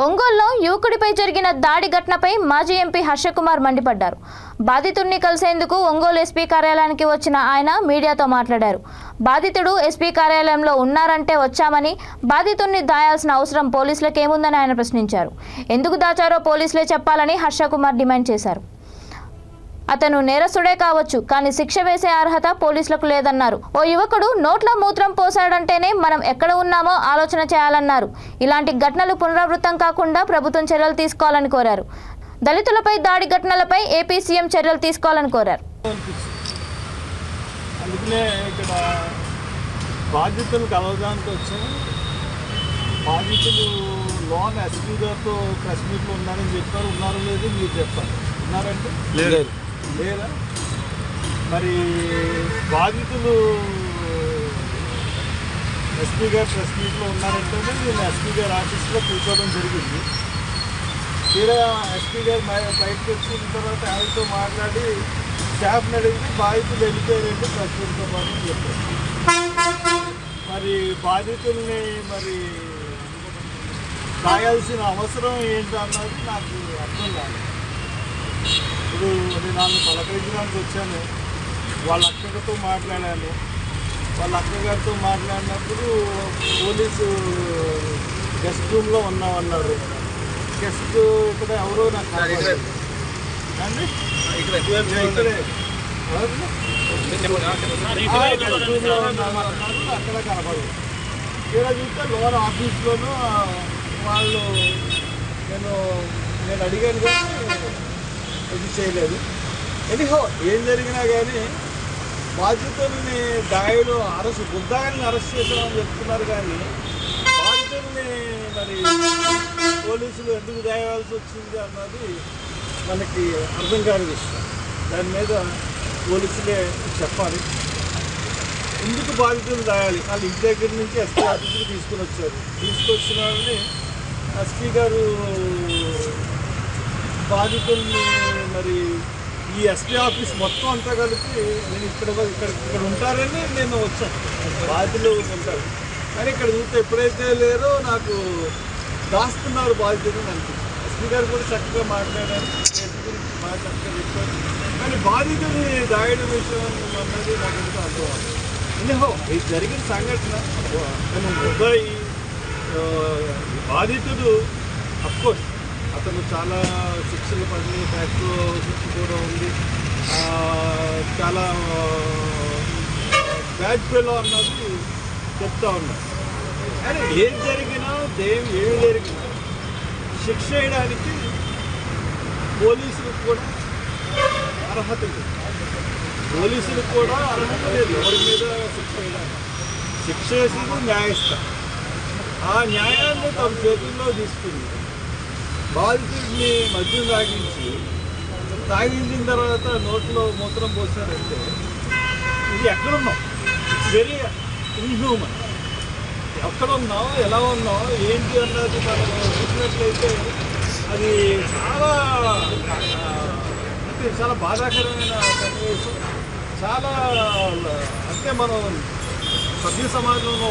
ఒంగోలులో యువకుడిపై జరిగిన దాడి ఘటనపై మాజీ ఎంపీ హర్షకుమార్ మండిపడ్డారు. బాధితుడిని కలిసేందుకు ఒంగోలు ఎస్పీ కార్యాలయానికి వచ్చిన ఆయన మీడియాతో మాట్లాడారు. బాధితుడు ఎస్పీ కార్యాలయంలో ఉన్నారంటే వచ్చామని, బాధితుడిని దాయాల్సిన అవసరం పోలీసులకేముందని ఆయన ప్రశ్నించారు. ఎందుకు దాచారో పోలీసులే చెప్పాలని హర్షకుమార్ డిమాండ్ చేశారు. అతను నేరస్తుడే కావచ్చు, కానీ శిక్ష వేసే అర్హత పోలీసులకు లేదన్నారు. ఓ యువకుడు నోట్లో మూత్రం పోసాడంటేనే మనం ఎక్కడ ఉన్నామో ఆలోచన చేయాలన్నారు. ఇలాంటి ఘటనలు పునరావృతం కాకుండా ప్రభుత్వం చర్యలు తీసుకోవాలని కోరారు. దళితులపై దాడి ఘటనలపై ఏపీ సీఎం చర్యలు తీసుకోవాలని కోరారు. అందుకనే ఇక్కడ బాధితులు కలవడానికి వచ్చాము. బాధితులు లోన్ ఎస్పీ గారితో ప్రెస్ మీట్లో ఉన్నారని చెప్పారు. ఉన్నారో లేదు మీరు చెప్పారు. ఉన్నారంటే లేదా? మరి బాధితులు ఎస్పీ గారు ప్రెస్ మీట్లో ఉన్నారంటేనే నేను ఎస్పీ గారి ఆఫీస్లో కూర్చోవడం జరిగింది. తీరా ఎస్పీ గారు బయటకు వచ్చిన తర్వాత ఆయనతో మాట్లాడి స్టాఫ్ని అడిగితే బాధితులు వెళ్ళిపోయారంటే ప్రెస్ మీట్తో పాటు చెప్పారు. మరి బాధితుల్ని మరి రాయాల్సిన అవసరం ఏంటన్నది నాకు అర్థం కాదు. ఇప్పుడు నేను వాళ్ళని పలకరించడానికి వచ్చాను. వాళ్ళ అక్కగారితో మాట్లాడాను. వాళ్ళ అక్కగారితో మాట్లాడినప్పుడు పోలీసు గెస్ట్ రూమ్లో ఉన్నామన్నారు. గెస్ట్ ఇక్కడ ఎవరో నాకు అండి ఇక్కడే రూమ్లో ఉన్నామన్నారు. అక్కడ కనపడదు. ఇలా చూస్తే లోన్ ఆఫీస్లోనూ వాళ్ళు నేను అడిగాను కానీ ఇది చేయలేదు. ఎనీహో ఏం జరిగినా కానీ బాధితుల్ని దాయులు బుద్ధాయిల్ని అరెస్ట్ చేసామని చెప్తున్నారు, కానీ బాధితుల్ని మరి పోలీసులు ఎందుకు దాయాల్సి వచ్చింది అన్నది మనకి అర్థం కాని విషయం. దాని మీద పోలీసులే చెప్పాలి. ఎందుకు బాధితులు దాయాలి? వాళ్ళు ఇంటి దగ్గర నుంచి ఎస్పీ ఆఫీస్కి తీసుకొచ్చిన వాళ్ళని ఎస్పీ గారు బాధితుల్ని మరి ఈ ఎస్పీ ఆఫీస్ మొత్తం అంతా కలిపి నేను ఇక్కడ ఉంటారని నేను వచ్చాను. బాధితులు ఉంటారు కానీ ఇక్కడ చూస్తే ఎప్పుడైతే లేరో నాకు దాస్తున్నారు బాధితులు అనిపించింది. ఎస్పీ గారు కూడా చక్కగా మాట్లాడారు, కేసు గురించి బాగా చక్కగా చెప్పారు. కానీ బాధితుల్ని దాయడం విషయం అన్నది నాకు ఎందుకు అర్థం. ఎన్నో ఇది జరిగిన సంఘటన ముగ్గురు బాధితుడు అఫ్కోర్స్ అతను చాలా శిక్షలు పడి ఫ్యాక్టరీ శిక్ష కూడా ఉంది. చాలా బ్యాడ్ ఫెలో అన్నది చెప్తా ఉన్నారు. కానీ ఏం జరిగినా ఏమి జరిగినా శిక్ష వేయడానికి పోలీసులకు కూడా అర్హత లేదు. పోలీసులకు కూడా అర్హత లేదు ఎవరి మీద శిక్ష వేయడానికి. శిక్ష వేసేది న్యాయస్థానం. ఆ న్యాయాన్ని తమ చేతుల్లో తీసుకుంది. బాధితుడిని మద్యం తాగించిన తర్వాత నోట్లో మూత్రం పోసారంటే ఇది ఎక్కడున్నాం? It's very inhuman. ఎక్కడున్నాం, ఎలా ఉన్నాం, ఏంటి అన్నది మనం చూసినట్లయితే అది చాలా బాధాకరమైన సన్నివేశం. చాలా అంటే మనం సభ్య సమాజంలో